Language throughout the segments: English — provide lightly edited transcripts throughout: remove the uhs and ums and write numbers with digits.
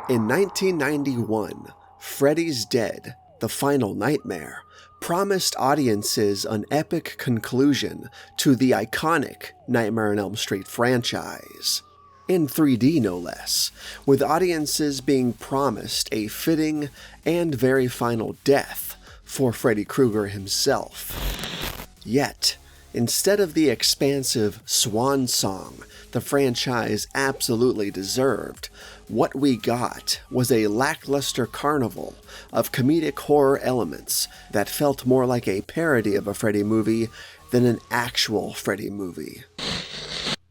In 1991, Freddy's Dead, The Final Nightmare promised audiences an epic conclusion to the iconic Nightmare on Elm Street franchise. In 3D no less, with audiences being promised a fitting and very final death for Freddy Krueger himself. Yet, instead of the expansive swan song the franchise absolutely deserved, what we got was a lackluster carnival of comedic horror elements that felt more like a parody of a Freddy movie than an actual Freddy movie.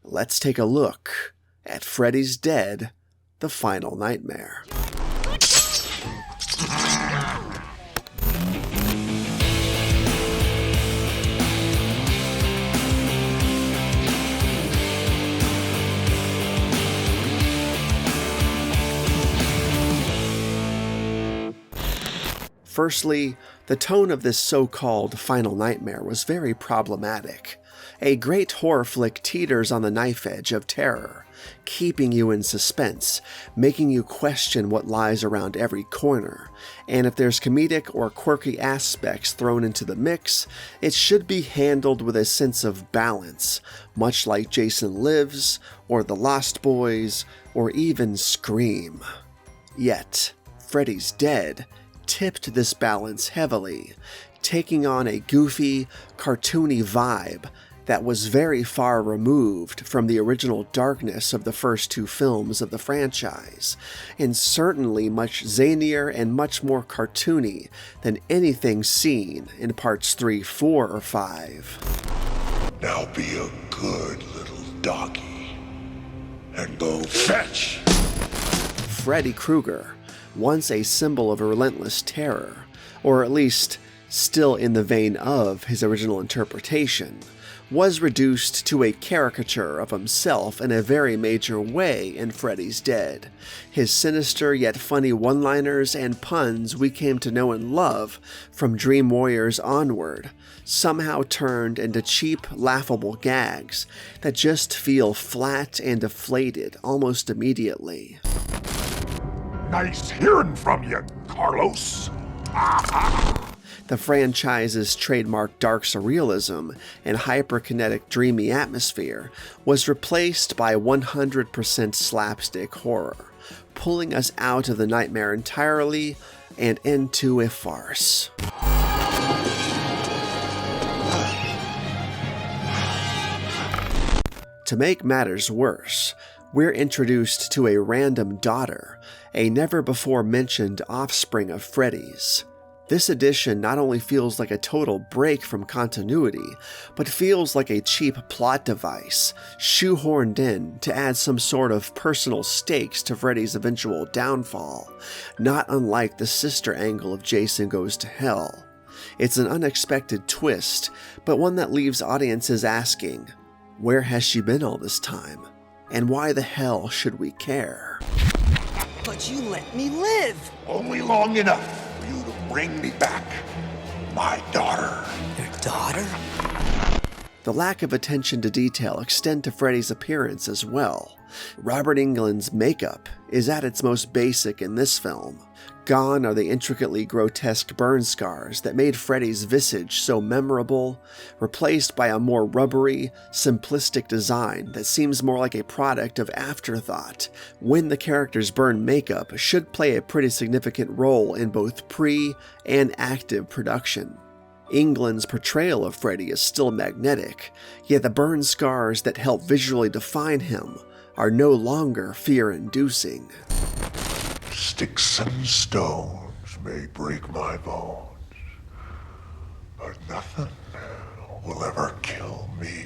Let's take a look at Freddy's Dead, The Final Nightmare. Firstly, the tone of this so-called Final Nightmare was very problematic. A great horror flick teeters on the knife edge of terror, keeping you in suspense, making you question what lies around every corner, and if there's comedic or quirky aspects thrown into the mix, it should be handled with a sense of balance, much like Jason Lives, or The Lost Boys, or even Scream. Yet, Freddy's Dead tipped this balance heavily, taking on a goofy, cartoony vibe that was very far removed from the original darkness of the first two films of the franchise, and certainly much zanier and much more cartoony than anything seen in parts 3, 4, or 5. Now be a good little doggy and go fetch! Freddy Krueger, once a symbol of relentless terror, or at least still in the vein of his original interpretation, was reduced to a caricature of himself in a very major way in Freddy's Dead. His sinister yet funny one-liners and puns we came to know and love from Dream Warriors onward somehow turned into cheap, laughable gags that just feel flat and deflated almost immediately. Nice hearing from you, Carlos. The franchise's trademark dark surrealism and hyperkinetic dreamy atmosphere was replaced by 100% slapstick horror, pulling us out of the nightmare entirely and into a farce. To make matters worse, we're introduced to a random daughter, a never-before-mentioned offspring of Freddy's. This addition not only feels like a total break from continuity, but feels like a cheap plot device, shoehorned in to add some sort of personal stakes to Freddy's eventual downfall, not unlike the sister angle of Jason Goes to Hell. It's an unexpected twist, but one that leaves audiences asking, where has she been all this time? And why the hell should we care? But you let me live! Only long enough for you to bring me back my daughter. Your daughter? The lack of attention to detail extend to Freddy's appearance as well. Robert Englund's makeup is at its most basic in this film. Gone are the intricately grotesque burn scars that made Freddy's visage so memorable, replaced by a more rubbery, simplistic design that seems more like a product of afterthought, when the character's burn makeup should play a pretty significant role in both pre- and active production. Englund's portrayal of Freddy is still magnetic, yet the burn scars that help visually define him are no longer fear-inducing. Sticks and stones may break my bones, but nothing will ever kill me.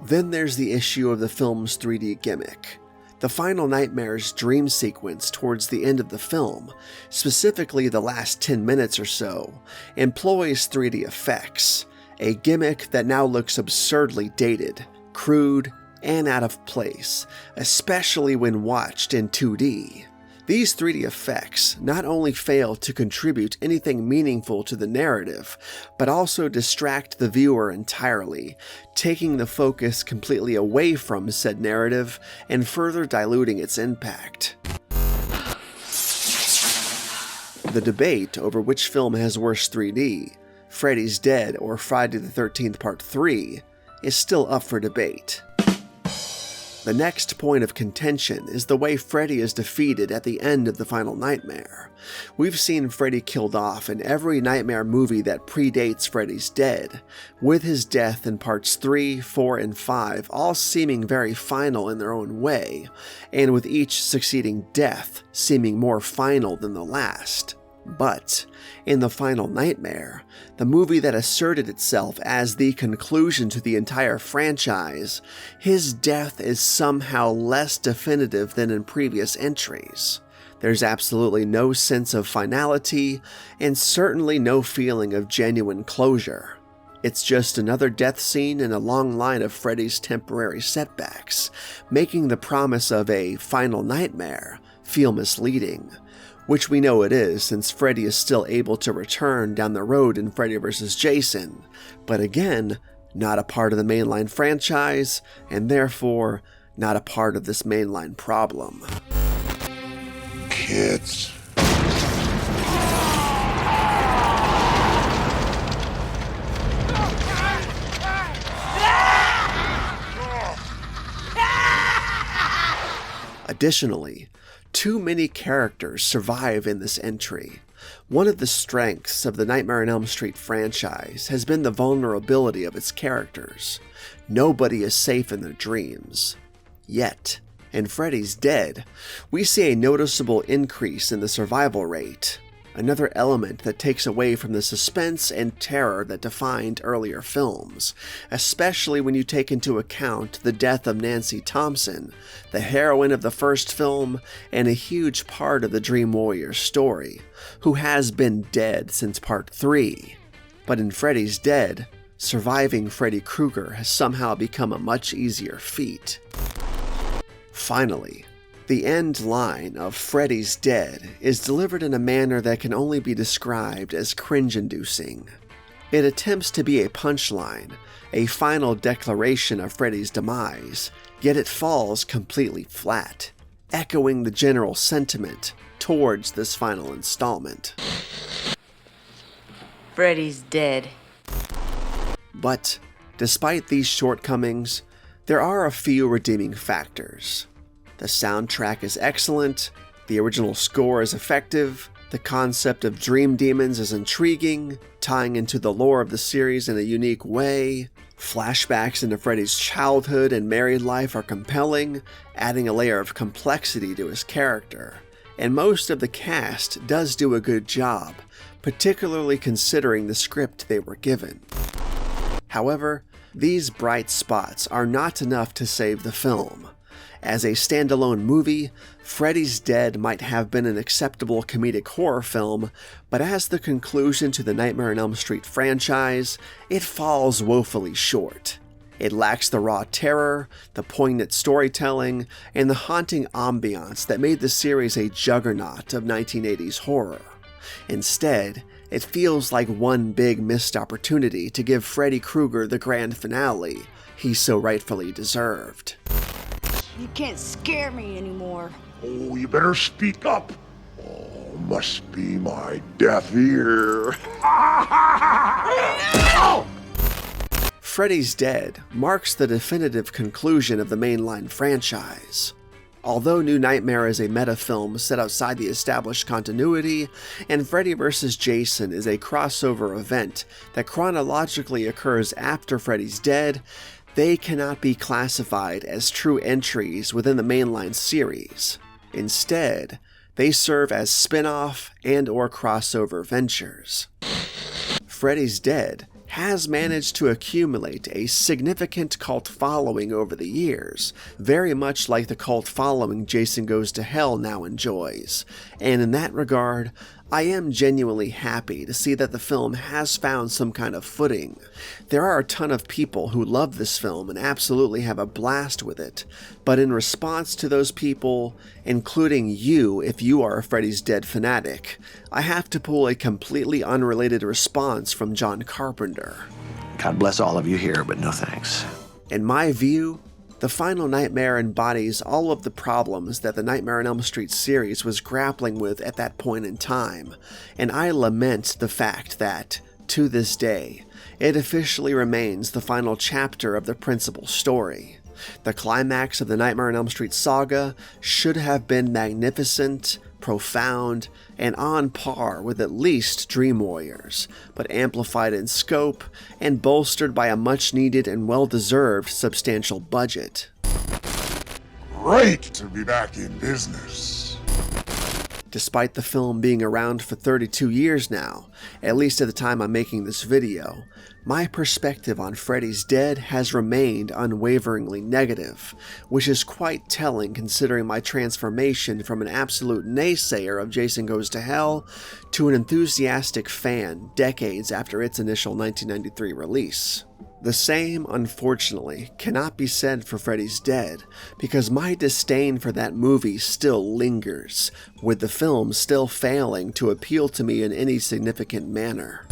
Then there's the issue of the film's 3D gimmick. The Final Nightmare's dream sequence towards the end of the film, specifically the last 10 minutes or so, employs 3D effects, a gimmick that now looks absurdly dated, crude, and out of place, especially when watched in 2D. These 3D effects not only fail to contribute anything meaningful to the narrative, but also distract the viewer entirely, taking the focus completely away from said narrative and further diluting its impact. The debate over which film has worse 3D, Freddy's Dead or Friday the 13th Part 3, is still up for debate. The next point of contention is the way Freddy is defeated at the end of the final nightmare. We've seen Freddy killed off in every nightmare movie that predates Freddy's Dead, with his death in parts 3, 4, and 5 all seeming very final in their own way, and with each succeeding death seeming more final than the last. But, in the final nightmare, the movie that asserted itself as the conclusion to the entire franchise, his death is somehow less definitive than in previous entries. There's absolutely no sense of finality, and certainly no feeling of genuine closure. It's just another death scene in a long line of Freddy's temporary setbacks, making the promise of a final nightmare feel misleading. Which we know it is, since Freddy is still able to return down the road in Freddy vs. Jason, but again, not a part of the mainline franchise, and therefore, not a part of this mainline problem. Kids. Additionally, too many characters survive in this entry. One of the strengths of the Nightmare on Elm Street franchise has been the vulnerability of its characters. Nobody is safe in their dreams. Yet, in Freddy's Dead, we see a noticeable increase in the survival rate, another element that takes away from the suspense and terror that defined earlier films, especially when you take into account the death of Nancy Thompson, the heroine of the first film and a huge part of the Dream Warrior story, who has been dead since Part 3. But in Freddy's Dead, surviving Freddy Krueger has somehow become a much easier feat. Finally, the end line of Freddy's Dead is delivered in a manner that can only be described as cringe-inducing. It attempts to be a punchline, a final declaration of Freddy's demise, yet it falls completely flat, echoing the general sentiment towards this final installment. Freddy's dead. But, despite these shortcomings, there are a few redeeming factors. The soundtrack is excellent, the original score is effective, the concept of dream demons is intriguing, tying into the lore of the series in a unique way, flashbacks into Freddy's childhood and married life are compelling, adding a layer of complexity to his character, and most of the cast does do a good job, particularly considering the script they were given. However, these bright spots are not enough to save the film. As a standalone movie, Freddy's Dead might have been an acceptable comedic horror film, but as the conclusion to the Nightmare on Elm Street franchise, it falls woefully short. It lacks the raw terror, the poignant storytelling, and the haunting ambiance that made the series a juggernaut of 1980s horror. Instead, it feels like one big missed opportunity to give Freddy Krueger the grand finale he so rightfully deserved. You can't scare me anymore. Oh, you better speak up. Oh, must be my deaf ear. Freddy's Dead marks the definitive conclusion of the mainline franchise. Although New Nightmare is a meta-film set outside the established continuity, and Freddy vs. Jason is a crossover event that chronologically occurs after Freddy's Dead, they cannot be classified as true entries within the mainline series. Instead, they serve as spin-off and/or crossover ventures. Freddy's Dead has managed to accumulate a significant cult following over the years, very much like the cult following Jason Goes to Hell now enjoys, and in that regard, I am genuinely happy to see that the film has found some kind of footing. There are a ton of people who love this film and absolutely have a blast with it, but in response to those people, including you if you are a Freddy's Dead fanatic, I have to pull a completely unrelated response from John Carpenter. God bless all of you here, but no thanks. In my view, The Final Nightmare embodies all of the problems that the Nightmare on Elm Street series was grappling with at that point in time, and I lament the fact that, to this day, it officially remains the final chapter of the principal story. The climax of the Nightmare on Elm Street saga should have been magnificent, profound, and on par with at least Dream Warriors, but amplified in scope and bolstered by a much-needed and well-deserved substantial budget. Great to be back in business. Despite the film being around for 32 years now, at least at the time I'm making this video, my perspective on Freddy's Dead has remained unwaveringly negative, which is quite telling considering my transformation from an absolute naysayer of Jason Goes to Hell to an enthusiastic fan decades after its initial 1993 release. The same, unfortunately, cannot be said for Freddy's Dead, because my disdain for that movie still lingers, with the film still failing to appeal to me in any significant manner.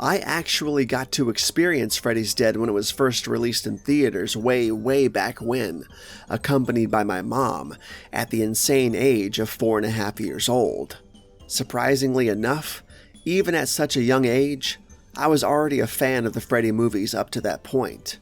I actually got to experience Freddy's Dead when it was first released in theaters way back when, accompanied by my mom, at the insane age of 4.5 years old. Surprisingly enough, even at such a young age, I was already a fan of the Freddy movies up to that point.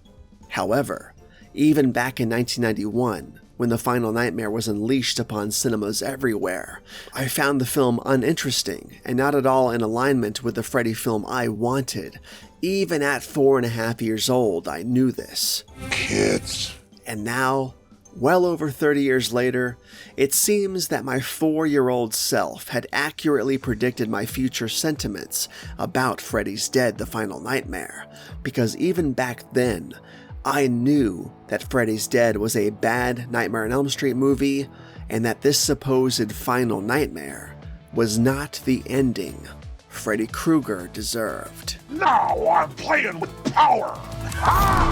However, even back in 1991, when The Final Nightmare was unleashed upon cinemas everywhere, I found the film uninteresting and not at all in alignment with the Freddy film I wanted. Even at 4.5 years old, I knew this. Kids. And now, well over 30 years later, it seems that my 4-year-old self had accurately predicted my future sentiments about Freddy's Dead: The Final Nightmare, because even back then, I knew that Freddy's Dead was a bad Nightmare on Elm Street movie, and that this supposed final nightmare was not the ending Freddy Krueger deserved. Now I'm playing with power. Ah!